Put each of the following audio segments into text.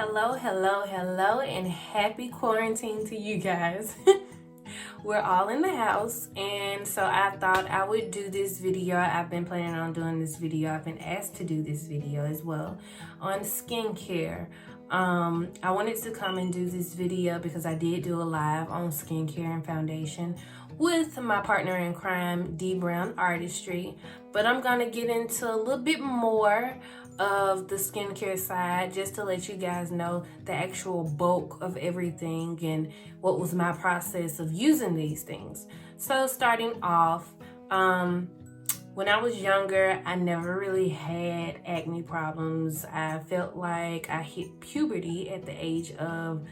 Hello, hello, hello, and happy quarantine to you guys. We're all in the house, and so I thought I would do this video. I've been planning on doing this video. I've been asked to do this video as well on skincare. I wanted to come and do this video because I did do a live on skincare and foundation with my partner in crime, D Brown Artistry, but I'm gonna get into a little bit more of the skincare side just to let you guys know the actual bulk of everything and what was my process of using these things. So starting off, when I was younger, I never really had acne problems. I felt like I hit puberty at the age of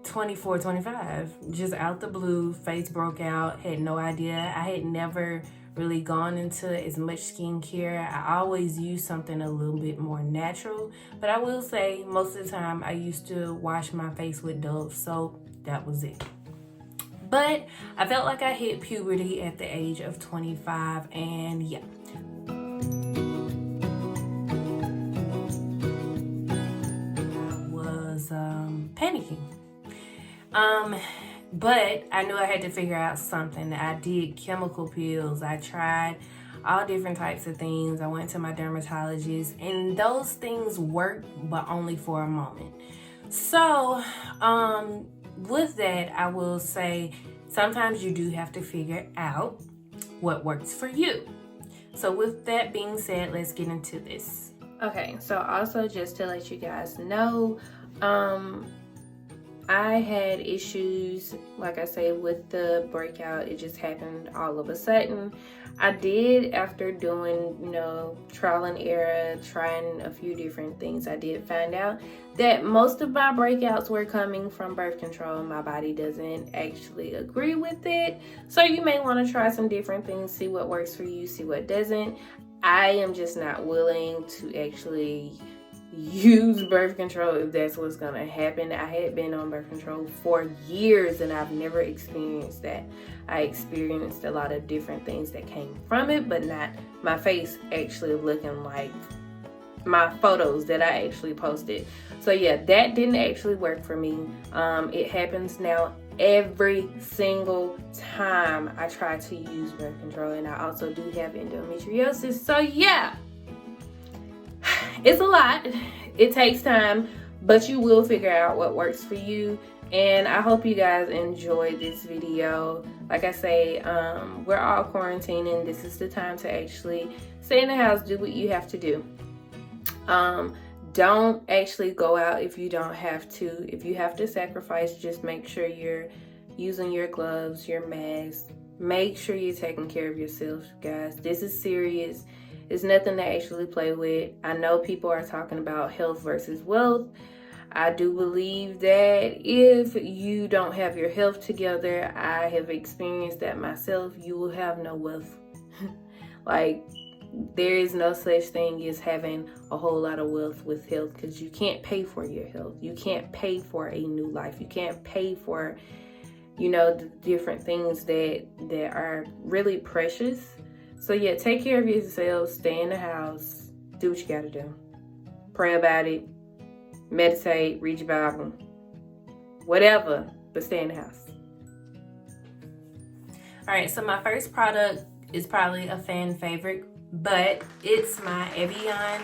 24, 25, just out the blue, face broke out, had no idea. I had never really gone into as much skincare. I always used something a little bit more natural, but I will say most of the time I used to wash my face with Dove soap. That was it. But I felt like I hit puberty at the age of 25, and yeah. I was panicking. But I knew I had to figure out something. I did chemical peels. I tried all different types of things. I went to my dermatologist, and those things worked, but only for a moment. So, with that, I will say sometimes you do have to figure out what works for you. So with that being said, let's get into this. Okay, so also just to let you guys know, I had issues, like I said, with the breakout. It just happened all of a sudden. I did, after doing, trial and error, trying a few different things, I did find out that most of my breakouts were coming from birth control. My body doesn't actually agree with it. So you may want to try some different things, see what works for you, see what doesn't. I am just not willing to actually use birth control if that's what's gonna happen. I had been on birth control for years and I've never experienced that. I experienced a lot of different things that came from it, but not my face actually looking like my photos that I actually posted. So yeah, that didn't actually work for me. It happens now every single time I try to use birth control, and I also do have endometriosis. So yeah, it's a lot. It takes time, but you will figure out what works for you. And I hope you guys enjoyed this video. Like I say, we're all quarantining. This is the time to actually stay in the house, do what you have to do. Don't actually go out if you don't have to. If you have to sacrifice, just make sure you're using your gloves, your mask. Make sure you're taking care of yourself, guys. This is serious. It's nothing to actually play with. I know people are talking about health versus wealth. I do believe that if you don't have your health together, I have experienced that myself, you will have no wealth. Like, there is no such thing as having a whole lot of wealth with health, because you can't pay for your health. You can't pay for a new life. You can't pay for, the different things that are really precious. So yeah, take care of yourself, stay in the house, do what you gotta do. Pray about it, meditate, read your Bible, whatever, but stay in the house. All right, so my first product is probably a fan favorite, but it's my Evian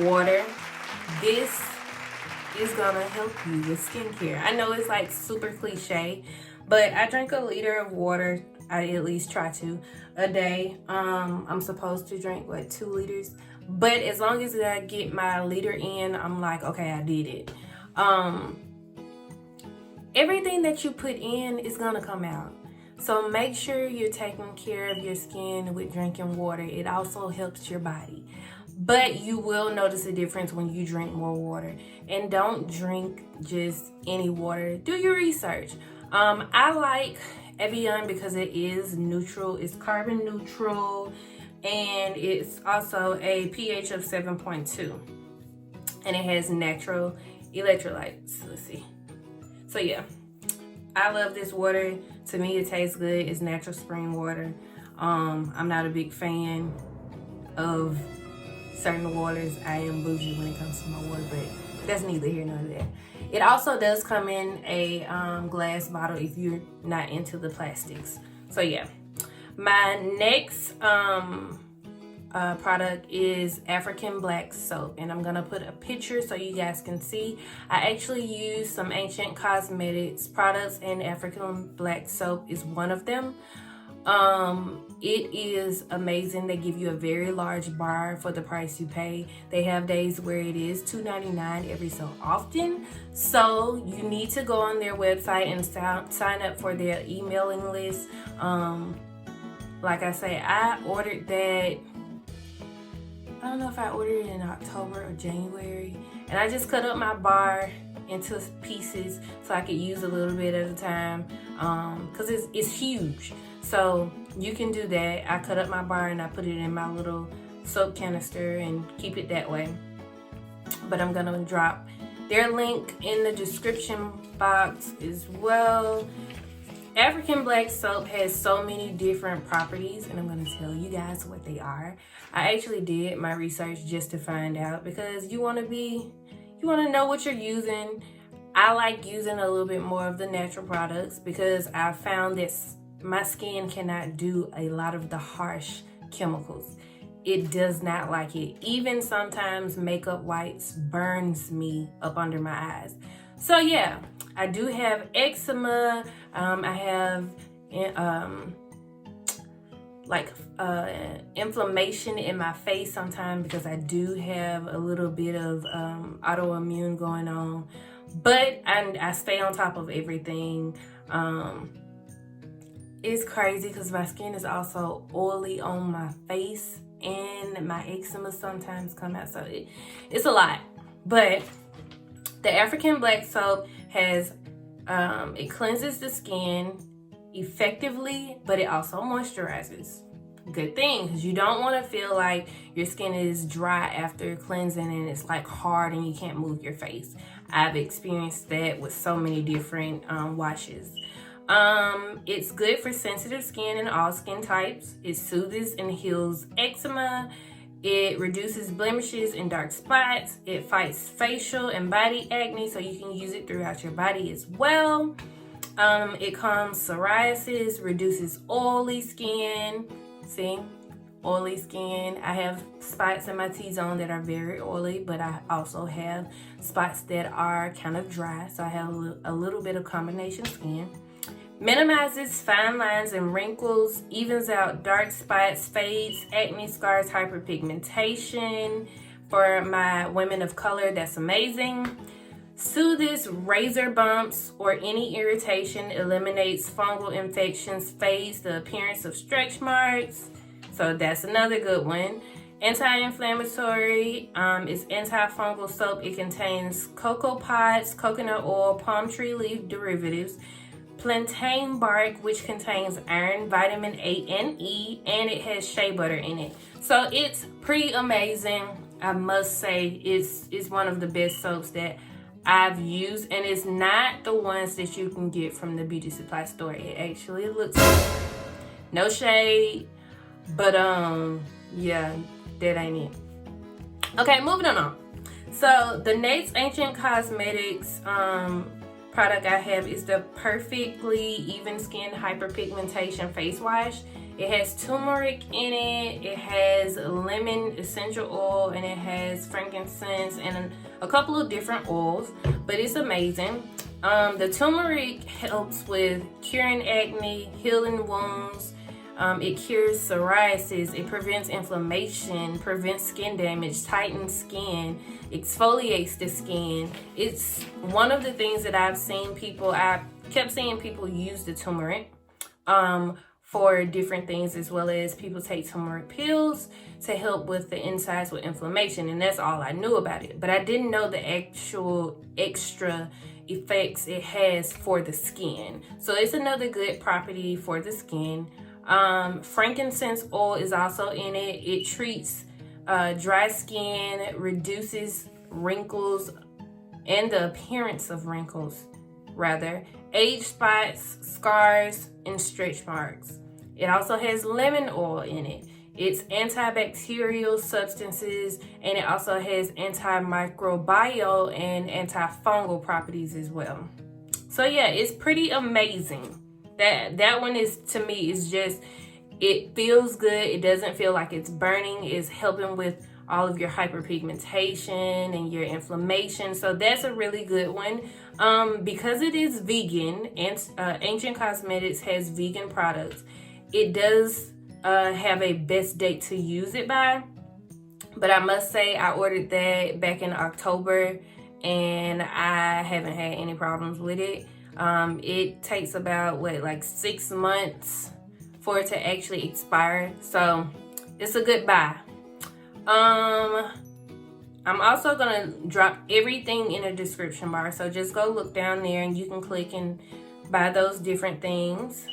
water. This is gonna help you with skincare. I know it's like super cliche, but I drink a liter of water. I at least try to a day. I'm supposed to drink 2 liters, but as long as I get my liter in, I'm like, okay, I did it. Everything that you put in is gonna come out. So make sure you're taking care of your skin with drinking water. It also helps your body. But you will notice a difference when you drink more water. And don't drink just any water. Do your research. I like Evian because it is neutral. It's carbon neutral, and it's also a pH of 7.2, and it has natural electrolytes. Let's see. So yeah, I love this water. To me, it tastes good. It's natural spring water. I'm not a big fan of certain waters. I am bougie when it comes to my water, but that's neither here nor there. It also does come in a glass bottle if you're not into the plastics. So yeah, my next product is African black soap, and I'm gonna put a picture so you guys can see. I actually use some Ancient Cosmetics products, and African black soap is one of them. It is amazing. They give you a very large bar for the price you pay. They have days where it is $2.99 every so often. So you need to go on their website and sign up for their emailing list. Like I say, I ordered that, I don't know if I ordered it in October or January, and I just cut up my bar into pieces so I could use a little bit at a time, because it's huge. So you can do that. I cut up my bar and I put it in my little soap canister and keep it that way. But I'm gonna drop their link in the description box as well. African black soap has so many different properties, and I'm gonna tell you guys what they are. I actually did my research just to find out, because you wanna know what you're using. I like using a little bit more of the natural products because I found that my skin cannot do a lot of the harsh chemicals. It does not like it. Even sometimes makeup wipes burns me up under my eyes. So yeah, I do have eczema. I have inflammation in my face sometimes because I do have a little bit of autoimmune going on. But I stay on top of everything. It's crazy because my skin is also oily on my face, and my eczema sometimes come out, so it's a lot. But the African black soap has it cleanses the skin effectively, but it also moisturizes. Good thing, because you don't want to feel like your skin is dry after cleansing and it's like hard and you can't move your face. I've experienced that with so many different washes. It's good for sensitive skin and all skin types. It soothes and heals eczema. It reduces blemishes and dark spots. It fights facial and body acne, so you can use it throughout your body as well. It calms psoriasis, reduces oily skin. See, oily skin. I have spots in my T-zone that are very oily, but I also have spots that are kind of dry, so I have a little bit of combination skin. Minimizes fine lines and wrinkles, evens out dark spots, fades, acne scars, hyperpigmentation. For my women of color, that's amazing. Soothes razor bumps or any irritation, eliminates fungal infections, fades the appearance of stretch marks. So that's another good one. Anti-inflammatory, is antifungal soap. It contains cocoa pods, coconut oil, palm tree leaf derivatives, plantain bark, which contains iron, vitamin A and E, and it has shea butter in it. So it's pretty amazing. I must say it's one of the best soaps that I've used, and it's not the ones that you can get from the beauty supply store. It actually looks good. No shade, but yeah, that ain't it. Okay, moving on. So the next Ancient Cosmetics product I have is the Perfectly Even Skin Hyperpigmentation Face Wash. It has turmeric in it, it has lemon essential oil, and it has frankincense and a couple of different oils, but it's amazing. The turmeric helps with curing acne, healing wounds. It cures psoriasis, it prevents inflammation, prevents skin damage, tightens skin, exfoliates the skin. It's one of the things that I kept seeing people use the turmeric for different things, as well as people take turmeric pills to help with the insides with inflammation, and that's all I knew about it. But I didn't know the actual extra effects it has for the skin. So it's another good property for the skin. Frankincense oil is also in it. It treats dry skin, reduces wrinkles and the appearance of wrinkles, age spots, scars, and stretch marks. It also has lemon oil in it. It's antibacterial substances, and it also has antimicrobial and antifungal properties as well. So yeah, it's pretty amazing. That one is, to me, is just, it feels good. It doesn't feel like it's burning. It's helping with all of your hyperpigmentation and your inflammation. So that's a really good one. Because it is vegan, and Ancient Cosmetics has vegan products, it does have a best date to use it by. But I must say, I ordered that back in October and I haven't had any problems with it. It takes about, like 6 months for it to actually expire. So it's a good buy. I'm also gonna drop everything in the description bar, so just go look down there and you can click and buy those different things.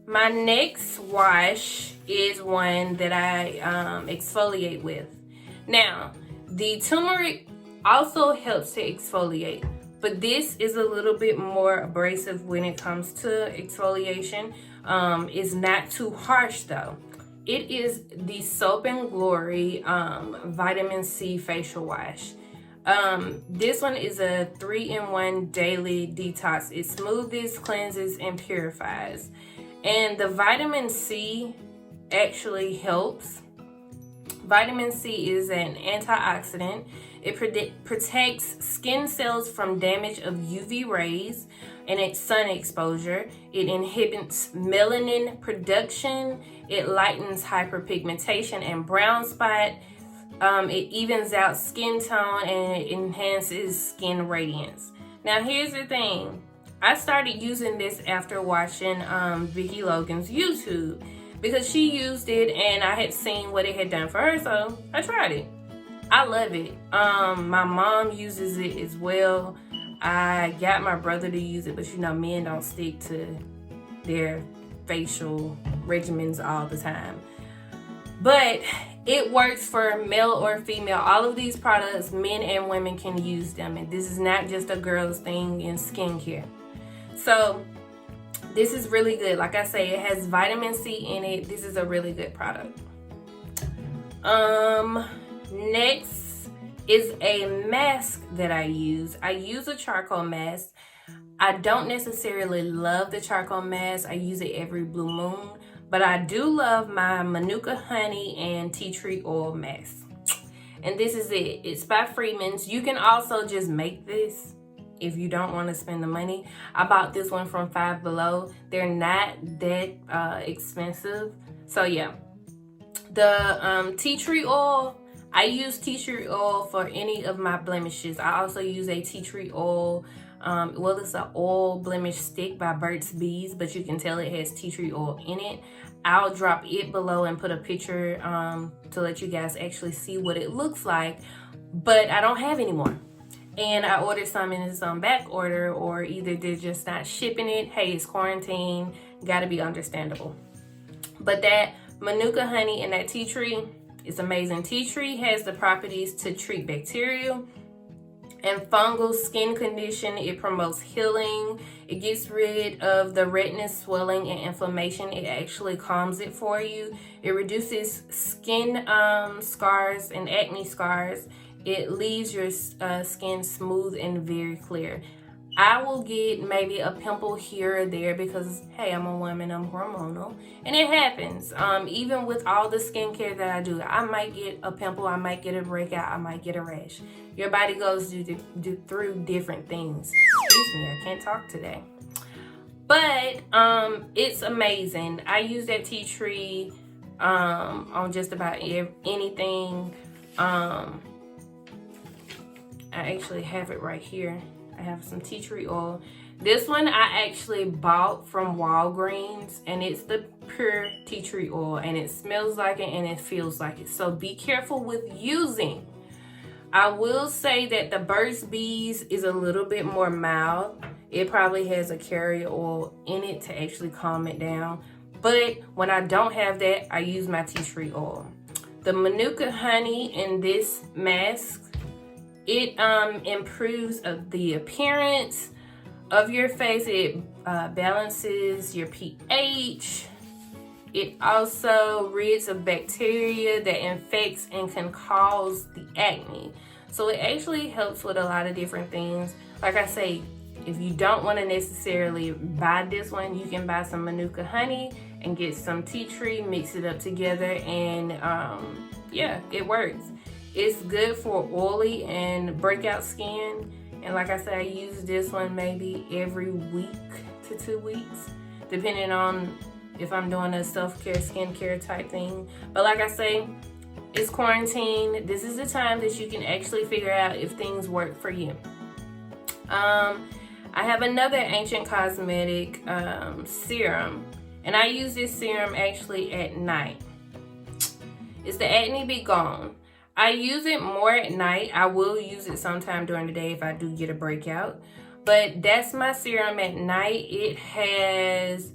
My next wash is one that I exfoliate with. Now, the turmeric also helps to exfoliate, but this is a little bit more abrasive when it comes to exfoliation. It's not too harsh though. It is the Soap and Glory Vitamin C Facial Wash. This one is a 3-in-1 daily detox. It smoothes, cleanses, and purifies. And the vitamin C actually helps. Vitamin C is an antioxidant. It protects skin cells from damage of UV rays and its sun exposure. It inhibits melanin production. It lightens hyperpigmentation and brown spot. It evens out skin tone and it enhances skin radiance. Now here's the thing. I started using this after watching Vicky Logan's YouTube, because she used it and I had seen what it had done for her, so I tried it. I love it. My mom uses it as well. I got my brother to use it, but you know, men don't stick to their facial regimens all the time. But it works for male or female. All of these products, men and women can use them. And this is not just a girl's thing in skincare. So this is really good. Like I say, it has vitamin C in it. This is a really good product. Next is a mask that I use. I use a charcoal mask. I don't necessarily love the charcoal mask. I use it every blue moon. But I do love my Manuka honey and tea tree oil mask. And this is it. It's by Freeman's. You can also just make this if you don't want to spend the money. I bought this one from Five Below. They're not that expensive. So yeah. The tea tree oil, I use tea tree oil for any of my blemishes. I also use a tea tree oil. Well, it's an oil blemish stick by Burts Bees, but you can tell it has tea tree oil in it. I'll drop it below and put a picture to let you guys actually see what it looks like. But I don't have any more. And I ordered some and it's on back order, or either they're just not shipping it. Hey, it's quarantine. Gotta be understandable. But that Manuka honey and that tea tree is amazing. Tea tree has the properties to treat bacterial and fungal skin condition. It promotes healing. It gets rid of the redness, swelling, and inflammation. It actually calms it for you. It reduces skin scars and acne scars. It leaves your skin smooth and very clear. I will get maybe a pimple here or there because, hey, I'm a woman, I'm hormonal, and it happens. Even with all the skincare that I do, I might get a pimple, I might get a breakout, I might get a rash. Your body goes through different things. Excuse me, I can't talk today. But it's amazing. I use that tea tree on just about anything. I actually have it right here. I have some tea tree oil. This one I actually bought from Walgreens, and it's the pure tea tree oil, and it smells like it and it feels like it. So be careful with using. I will say that the Burts Bees is a little bit more mild. It probably has a carrier oil in it to actually calm it down. But when I don't have that, I use my tea tree oil. The Manuka honey in this mask, it improves the appearance of your face. It balances your pH. It also rids of bacteria that infects and can cause the acne. So it actually helps with a lot of different things. Like I say, if you don't want to necessarily buy this one, you can buy some Manuka honey and get some tea tree, mix it up together, and yeah, it works. It's good for oily and breakout skin. And like I said, I use this one maybe every week to 2 weeks, depending on if I'm doing a self-care, skincare type thing. But like I say, it's quarantine. This is the time that you can actually figure out if things work for you. I have another Ancient Cosmetic serum, and I use this serum actually at night. It's the Acne Be Gone. I use it more at night. I will use it sometime during the day if I do get a breakout, but that's my serum at night. It has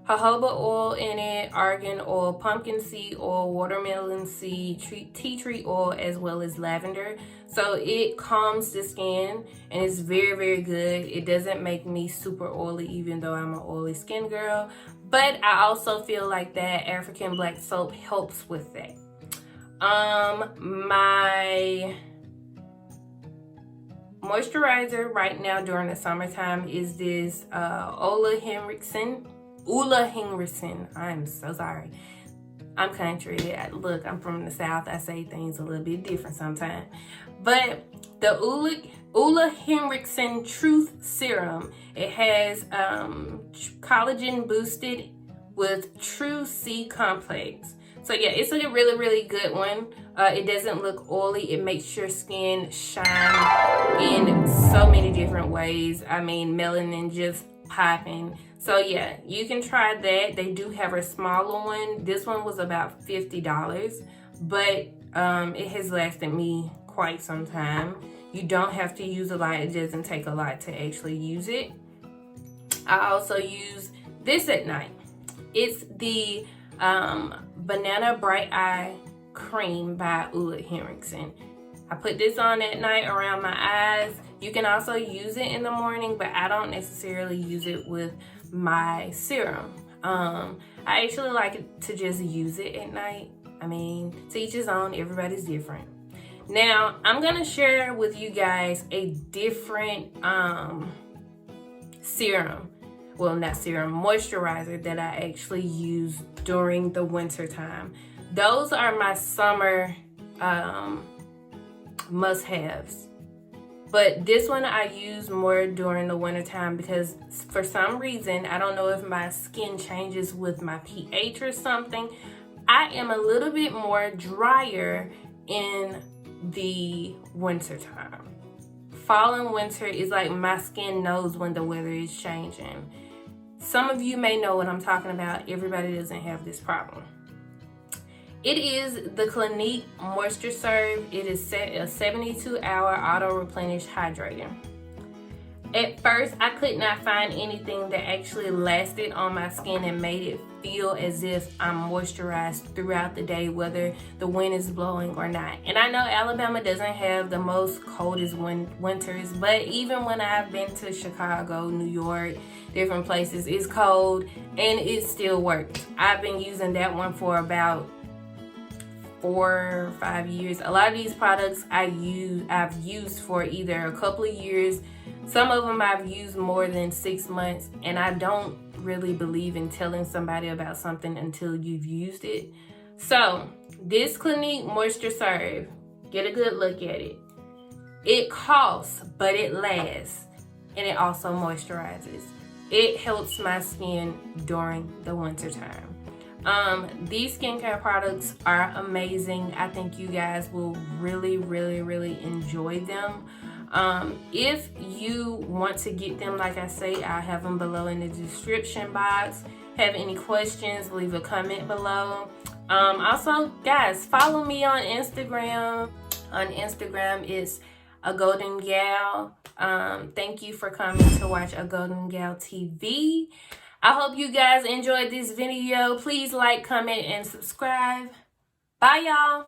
jojoba oil in it, argan oil, pumpkin seed oil, watermelon seed, tea tree oil, as well as lavender. So it calms the skin and it's very, very good. It doesn't make me super oily, even though I'm an oily skin girl. But I also feel like that African black soap helps with that. My moisturizer right now during the summertime is this Henriksen. I'm so sorry. I'm country. Look, I'm from the South. I say things a little bit different sometimes. But the Henriksen Truth Serum, it has collagen boosted with True C complex. So yeah, it's a really, really good one. It doesn't look oily. It makes your skin shine in so many different ways. I mean, melanin just popping. So yeah, you can try that. They do have a smaller one. This one was about $50, but it has lasted me quite some time. You don't have to use a lot. It doesn't take a lot to actually use it. I also use this at night. It's the Banana Bright Eye Cream by Henriksen. I put this on at night around my eyes. You can also use it in the morning, but I don't necessarily use it with my serum. I actually like to just use it at night. I mean, to each his own, everybody's different. Now, I'm gonna share with you guys a different serum. Well, not serum, moisturizer that I actually use during the winter time. Those are my summer must-haves. But this one I use more during the winter time because for some reason, I don't know if my skin changes with my pH or something, I am a little bit more drier in the winter time. Fall and winter is like my skin knows when the weather is changing. Some of you may know what I'm talking about. Everybody doesn't have this problem. It is the Clinique Moisture Serve. It is a 72-hour auto-replenish hydrator. At first, I could not find anything that actually lasted on my skin and made it feel as if I'm moisturized throughout the day, whether the wind is blowing or not. And I know Alabama doesn't have the most coldest winters, but even when I've been to Chicago, New York, different places, it's cold and it still works. I've been using that one for about 4 or 5 years. A lot of these products I've used for either a couple of years. Some of them I've used more than 6 months, and I don't really believe in telling somebody about something until you've used it. So this Clinique Moisture Serve, get a good look at it. It costs, but it lasts, and it also moisturizes. It helps my skin during the winter time. These skincare products are amazing. I think you guys will really, really, really enjoy them. If you want to get them, like I say, I'll have them below in the description box. Have any questions, leave a comment below. Also, guys, follow me on Instagram. On Instagram, it's A Golden Gal. Thank you for coming to watch A Golden Gal TV. I hope you guys enjoyed this video. Please like, comment, and subscribe. Bye, y'all.